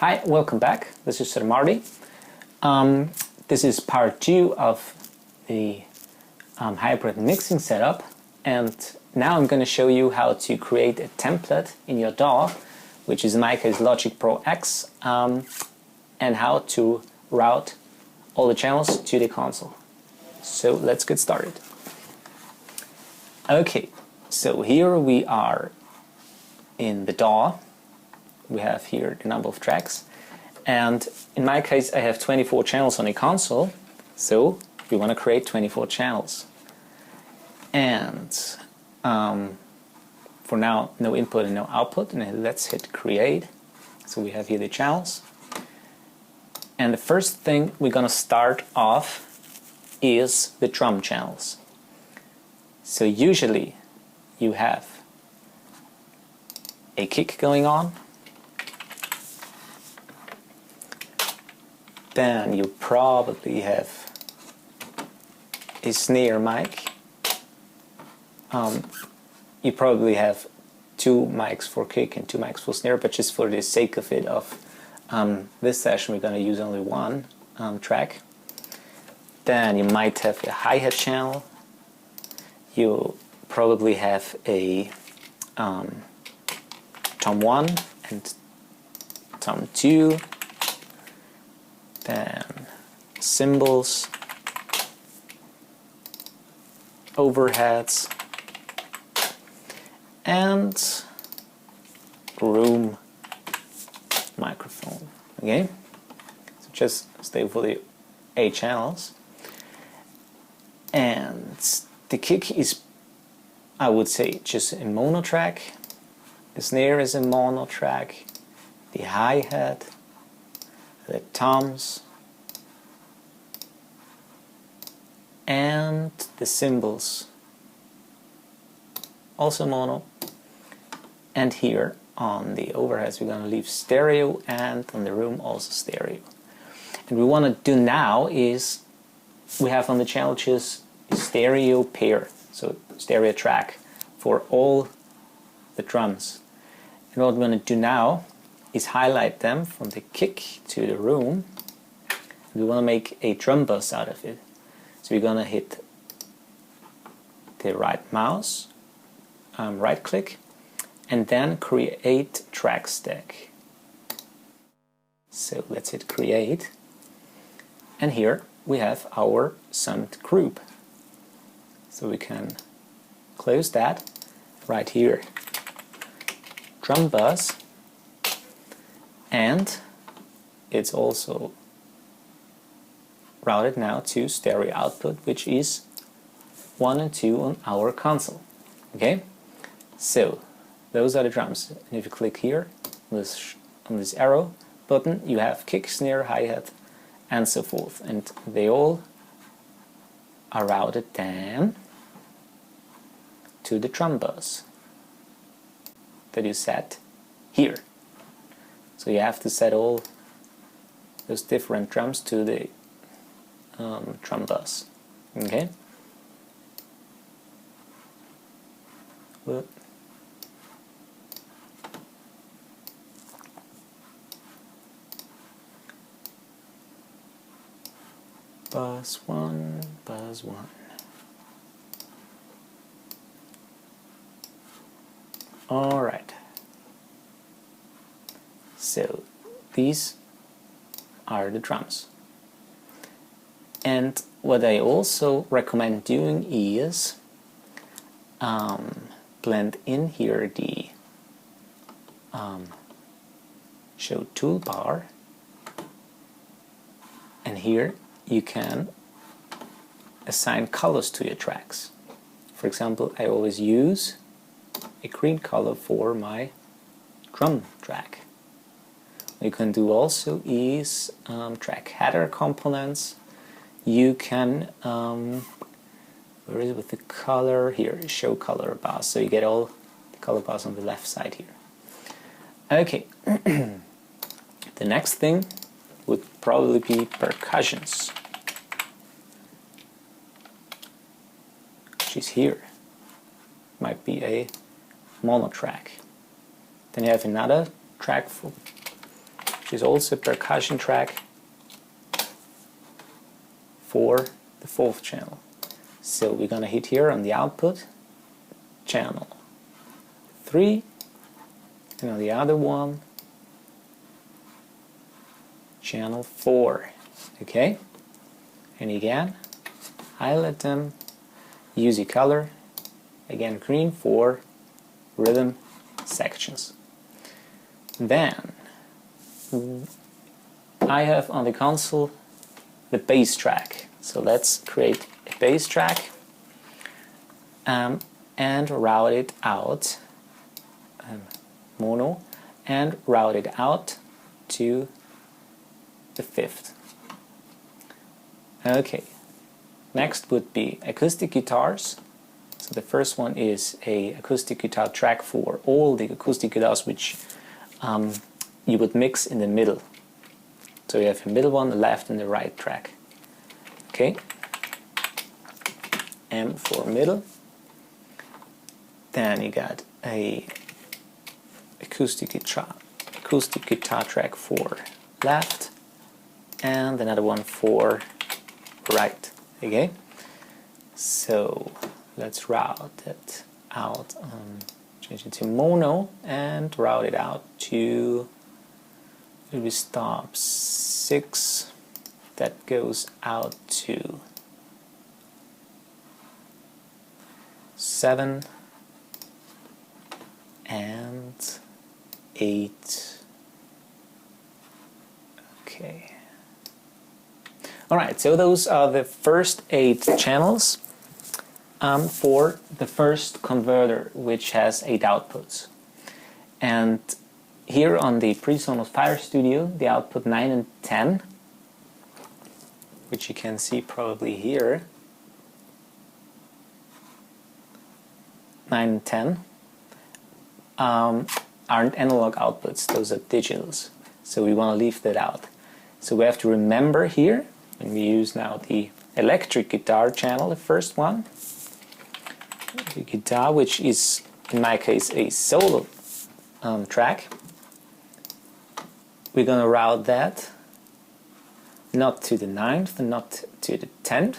Hi, welcome back. This is Sir Marty. This is part 2 of the hybrid mixing setup, and now I'm going to show you how to create a template in your DAW, which is in my case Logic Pro X, and how to route all the channels to the console. So let's get started. Okay, so here we are in the DAW. We have here the number of tracks, and in my case I have 24 channels on a console, so we want to create 24 channels. And for now, no input and no output, and let's hit create. So we have here the channels, and the first thing we're gonna start off is the drum channels. So usually you have a kick going on, then you probably have a snare mic. You probably have 2 mics for kick and 2 mics for snare, but just for the sake of it, of this session, we're going to use only one track. Then you might have a hi-hat channel. You probably have a tom 1 and tom 2. Then cymbals, overheads, and room microphone. Okay, so just stay for the 8 channels. And the kick is, I would say, just a mono track. The snare is a mono track. The hi-hat, the toms, and the cymbals, also mono. And here on the overheads we're going to leave stereo, and on the room also stereo. And we want to do now is, we have on the channel just a stereo pair, so stereo track for all the drums. And what we're going to do now is highlight them from the kick to the room. We want to make a drum bus out of it. So we're going to hit the right mouse, right click, and then create track stack. So let's hit create, and here we have our summed group. So we can close that right here, drum bus. And it's also routed now to stereo output, which is 1 and 2 on our console. Okay, so those are the drums. And if you click here on this arrow button, you have kick, snare, hi-hat, and so forth, and they all are routed then to the drum bus that you set here. So you have to set all those different drums to the drum bus. Okay. Whoop. Bus 1, bus 1. All right. So these are the drums. And what I also recommend doing is blend in here the show toolbar, and here you can assign colors to your tracks. For example, I always use a green color for my drum track. You can do also is track header components. You can, where is it with the color? Here, show color bars. So you get all the color bars on the left side here. Okay, the next thing would probably be percussions, which is here. Might be a mono track. Then you have another track which is also a percussion track for the 4th channel. So we're gonna hit here on the output, channel 3, and on the other one, channel 4. Okay? And again, highlight them, use your color, again green for rhythm sections. Then I have on the console the bass track. So let's create a bass track and route it out, mono, and route it out to the 5th. Okay, next would be acoustic guitars. So the first one is a acoustic guitar track for all the acoustic guitars which you would mix in the middle. So you have the middle one, the left and the right track. Okay, M for middle. Then you got a acoustic guitar track for left and another one for right. Okay, so let's route it out, change it to mono and route it out to, we stop 6, that goes out to 7 and 8. Okay. Alright, so those are the first 8 channels for the first converter, which has 8 outputs. And here on the PreSonus Fire Studio, the output 9 and 10, which you can see probably here, 9 and 10, aren't analog outputs, those are digitals. So we want to leave that out. So we have to remember here, when we use now the electric guitar channel, the first one, the guitar, which is in my case a solo track, we're going to route that not to the 9th and not to the 10th,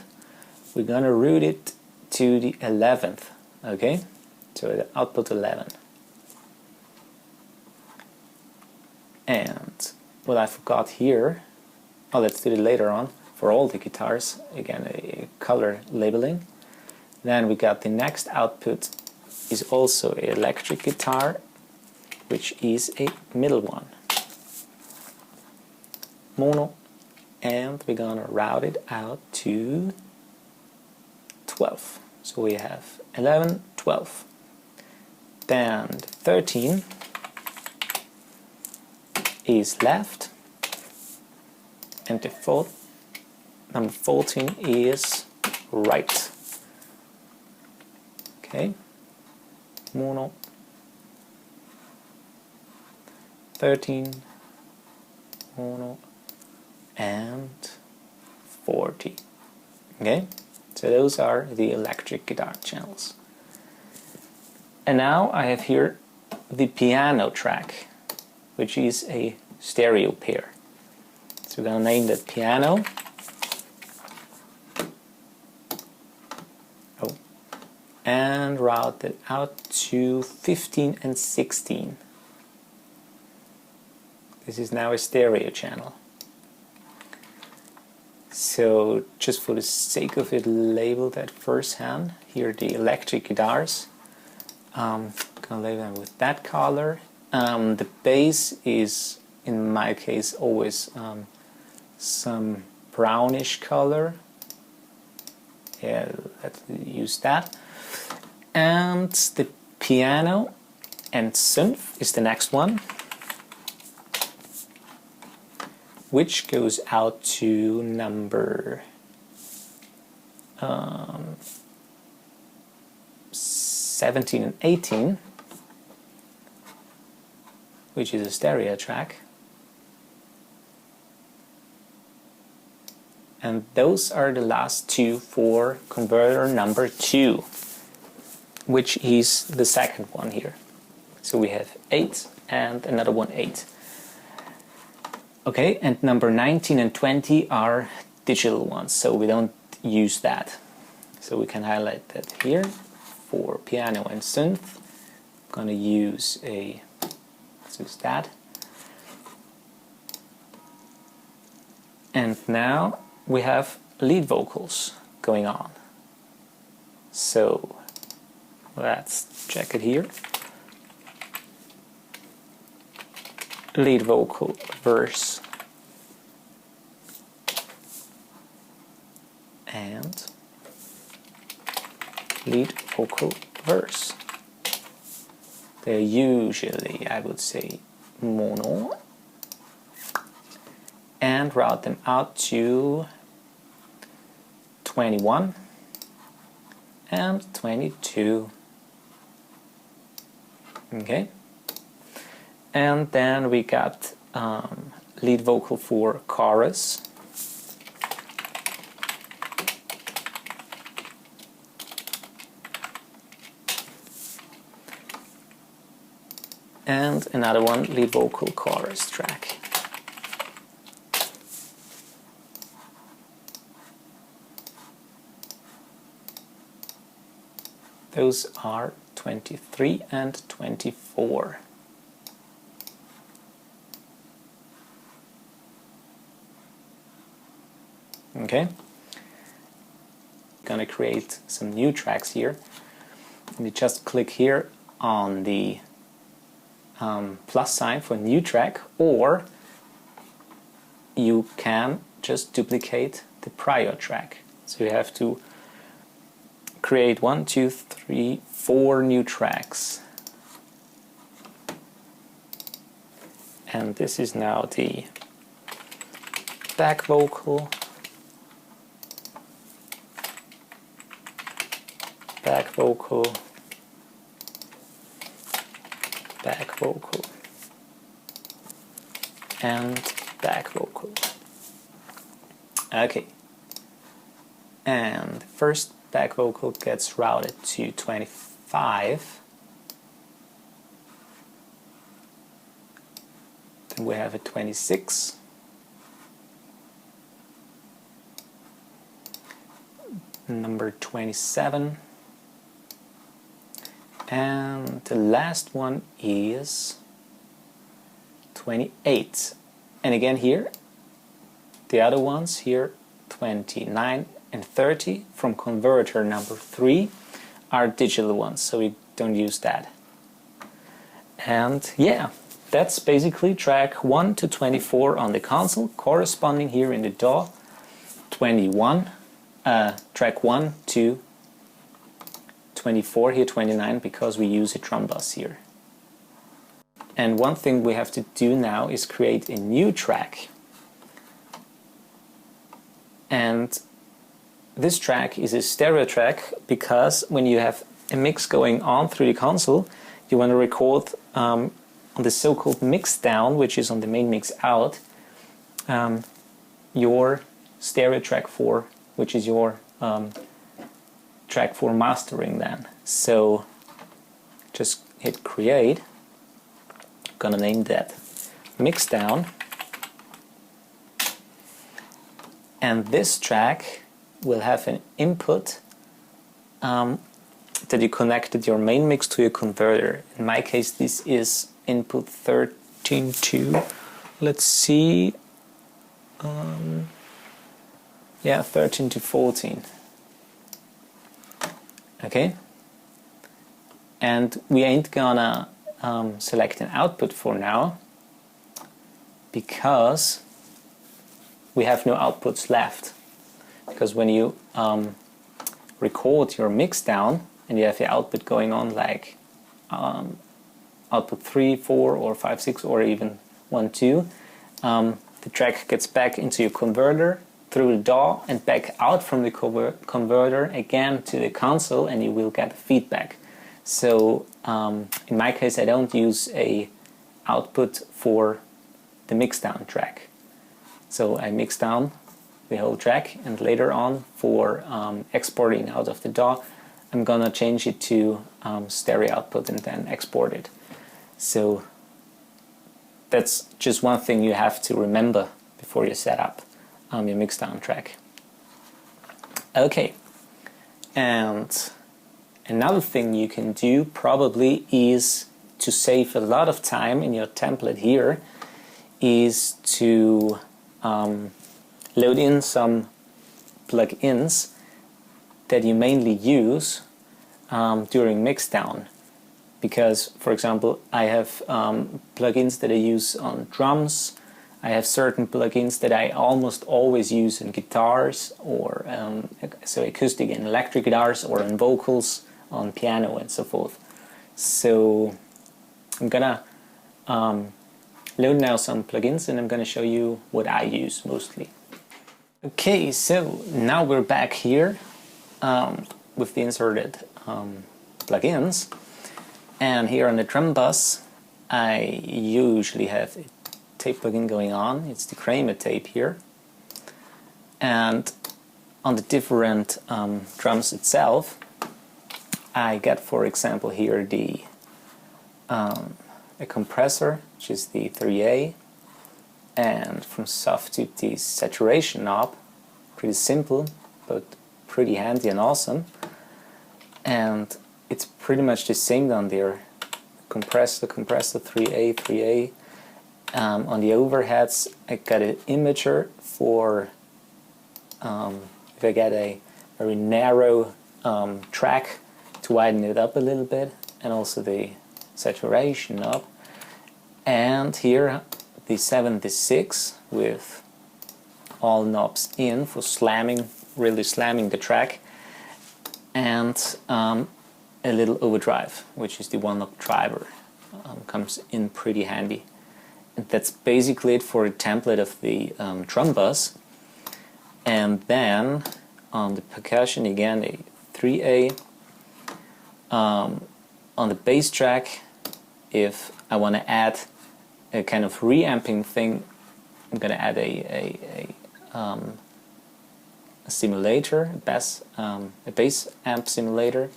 we're going to route it to the 11th, okay, so the output 11. And what I forgot here, oh, let's do it later on, for all the guitars, again a color labeling. Then we got the next output is also an electric guitar, which is a middle one, mono, and we're gonna route it out to 12. So we have 11, 12. Then 13 is left, and the number 14 is right. Okay, mono, 13, mono, and 40. Okay, so those are the electric guitar channels. And now I have here the piano track, which is a stereo pair. So we're going to name that piano. And route it out to 15 and 16. This is now a stereo channel. So just for the sake of it, label that first hand. Here are the electric guitars. I'm gonna label them with that color. The bass is, in my case, always some brownish color. Yeah, let's use that. And the piano and synth is the next one, which goes out to number 17 and 18, which is a stereo track. And those are the last 2 for converter number 2, which is the second one here. So we have 8 and another one 8. Okay, and number 19 and 20 are digital ones, so we don't use that. So we can highlight that here for piano and synth. I'm gonna use let's use that. And now we have lead vocals going on. So let's check it here. Lead vocal, verse, and lead vocal, verse. They're usually, I would say, mono, and route them out to 21 and 22. Okay. And then we got lead vocal for chorus. And another one, lead vocal chorus track. Those are 23 and 24. Okay, gonna create some new tracks here. And you just click here on the plus sign for new track, or you can just duplicate the prior track. So you have to create 1, 2, 3, 4 new tracks. And this is now the back vocal, back vocal, back vocal, and back vocal. Okay. And the first back vocal gets routed to 25. Then we have a 26. Number 27. And the last one is 28. And again here, the other ones here, 29 and 30 from converter number 3 are digital ones, so we don't use that. And yeah, that's basically track 1 to 24 on the console, corresponding here in the DAW 21, track 1 to 24 here, 29, because we use a drum bus here. And one thing we have to do now is create a new track. And this track is a stereo track because when you have a mix going on through the console, you want to record on the so-called Mixdown, which is on the main mix out, your stereo track 4, which is your track for mastering then. So just hit create. I'm gonna name that Mixdown, and this track will have an input that you connected your main mix to a converter. In my case this is input 13 to, let's see, yeah, 13 to 14. Okay, and we ain't gonna select an output for now because we have no outputs left. Because when you record your Mixdown and you have the output going on like output 3, 4 or 5, 6 or even 1, 2, the track gets back into your converter through the DAW and back out from the converter again to the console, and you will get feedback. So in my case I don't use a output for the Mixdown track. So I mix down the whole track, and later on for exporting out of the DAW I'm gonna change it to stereo output and then export it. So that's just one thing you have to remember before you set up your Mixdown track. Okay, and another thing you can do probably is to save a lot of time in your template here is to load in some plugins that you mainly use during Mixdown. Because, for example, I have plugins that I use on drums. I have certain plugins that I almost always use in guitars, or so acoustic and electric guitars, or on vocals, on piano, and so forth. So I'm gonna load now some plugins, and I'm gonna show you what I use mostly. Okay, so now we're back here with the inserted plugins. And here on the drum bus, I usually have a tape plugin going on. It's the Kramer tape here. And on the different drums itself, I get, for example, here the a compressor, which is the 3A, and from soft tube the saturation knob. Pretty simple, but pretty handy and awesome. And it's pretty much the same down there. Compressor 3A. On the overheads, I got an imager for if I get a very narrow track to widen it up a little bit, and also the saturation knob. And here the 76 with all knobs in for slamming, really slamming the track, and a little overdrive, which is the one-knob driver. Comes in pretty handy. And that's basically it for a template of the drum bus. And then on the percussion, again a 3A. On the bass track, if I want to add a kind of reamping thing, I'm going to add a simulator, a bass amp simulator.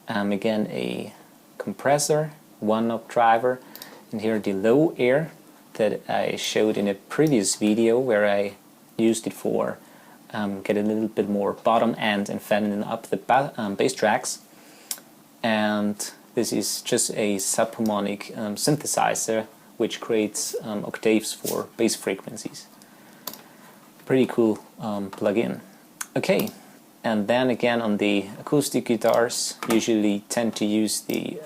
Again, a compressor, one-knob driver, and here the low air that I showed in a previous video where I used it for get a little bit more bottom end and fatten up the bass tracks. And this is just a subharmonic synthesizer which creates octaves for bass frequencies. Pretty cool plugin. Okay. And then again on the acoustic guitars, usually tend to use the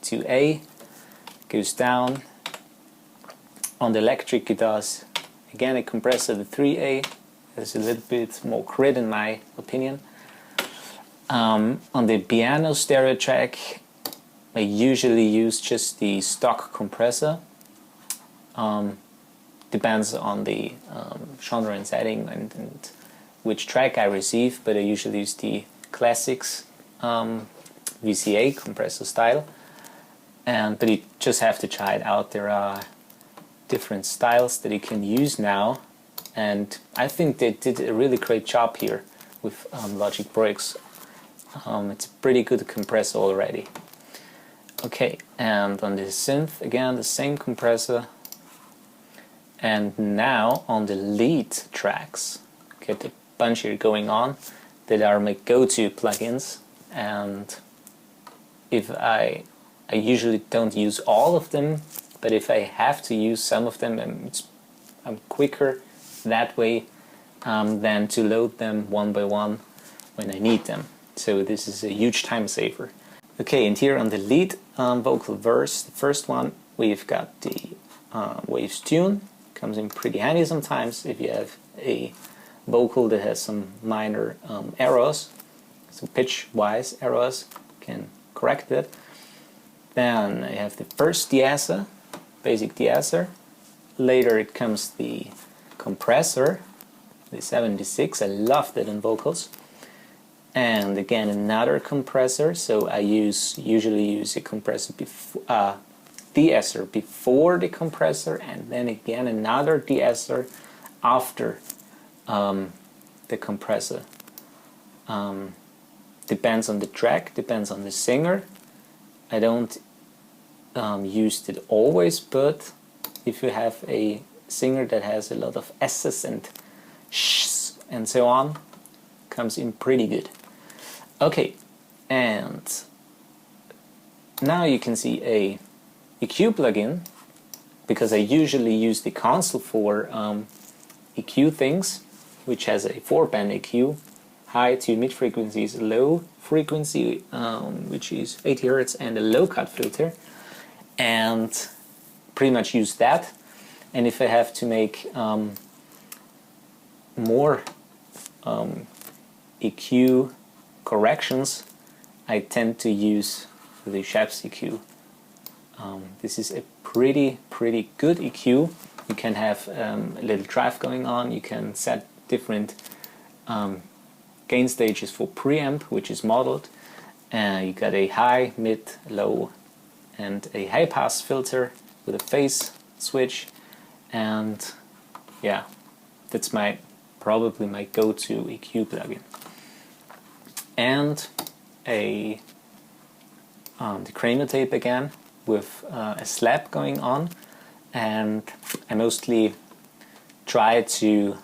2A, goes down. On the electric guitars, again a compressor, the 3A, there's a little bit more grit in my opinion. On the piano stereo track, I usually use just the stock compressor. Depends on the genre and setting and which track I receive, but I usually use the classics VCA compressor style. But you just have to try it out. There are different styles that you can use now, and I think they did a really great job here with Logic Breaks. It's a pretty good compressor already. Okay, and on the synth, again the same compressor. And now on the lead tracks, get a bunch here going on that are my go-to plugins, and if I usually don't use all of them, but if I have to use some of them, I'm quicker that way than to load them one by one when I need them. So this is a huge time saver. Okay, and here on the lead vocal verse, the first one, we've got the Waves tune. Comes in pretty handy sometimes if you have a vocal that has some minor errors, some pitch-wise errors, can correct it. Then I have the first deesser, basic deesser. Later it comes the compressor, the 76. I love that in vocals. And again another compressor. So I usually use a compressor before. De-esser before the compressor, and then again another de-esser after the compressor. Depends on the track, depends on the singer. I don't use it always, but if you have a singer that has a lot of S's and Sh's and so on, comes in pretty good. Okay, and now you can see a EQ plugin, because I usually use the console for EQ things, which has a 4-band EQ, high to mid frequencies, low frequency, which is 80 Hz, and a low cut filter, and pretty much use that. And if I have to make more EQ corrections, I tend to use the Shapes EQ. This is a pretty good EQ. You can have a little drive going on. You can set different gain stages for preamp, which is modeled. You got a high, mid, low, and a high pass filter with a phase switch. And yeah, that's probably my go-to EQ plugin. And the Kramer tape again, with a slap going on, and I mostly try to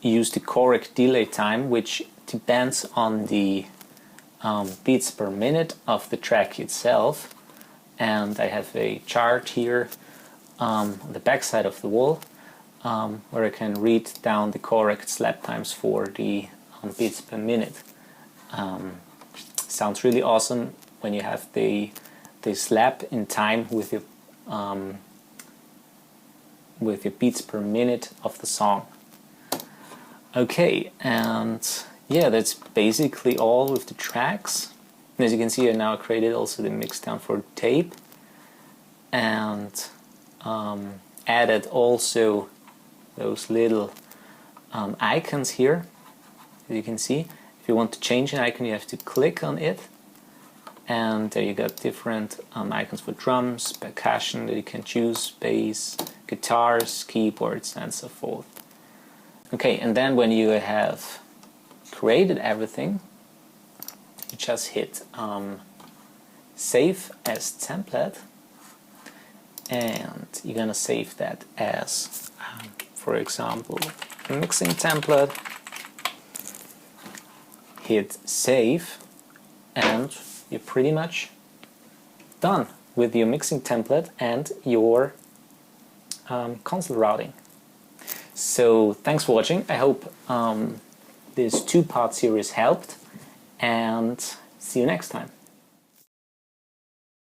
use the correct delay time, which depends on the beats per minute of the track itself. And I have a chart here on the back side of the wall where I can read down the correct slap times for the beats per minute. Sounds really awesome when you have the slap in time with your beats per minute of the song. Okay, and yeah, that's basically all with the tracks. And as you can see, I now created also the Mixdown for tape, and added also those little icons here. As you can see, if you want to change an icon, you have to click on it, and there you got different icons for drums, percussion that you can choose, bass, guitars, keyboards, and so forth. Okay, and then when you have created everything, you just hit save as template, and you're gonna save that as, for example, mixing template. Hit save, and you're pretty much done with your mixing template and your console routing. So thanks for watching. I hope this 2-part series helped, and see you next time.